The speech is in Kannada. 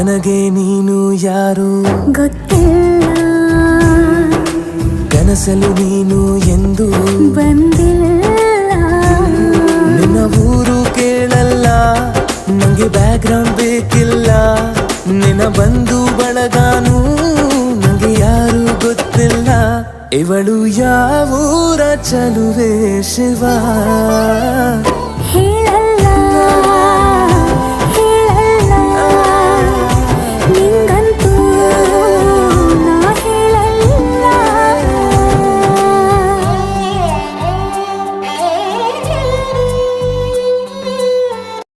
ನನಗೆ ನೀನು ಯಾರು ಗೊತ್ತಿಲ್ಲ, ಕನಸಲು ನೀನು ಎಂದು ಬಂದಿಲ್ಲ. ನಿನ್ನ ಊರು ಕೇಳಲ್ಲ, ನಂಗೆ ಬ್ಯಾಕ್ಗ್ರೌಂಡ್ ಬೇಕಿಲ್ಲ. ನಿನ್ನ ಬಂಧು ಬಳಗಾನು ನಂಗೆ ಯಾರು ಗೊತ್ತಿಲ್ಲ. ಇವಳು ಯಾವೂರ ಚಲುವೆ ಶಿವ ಹೇಳಲ್ಲ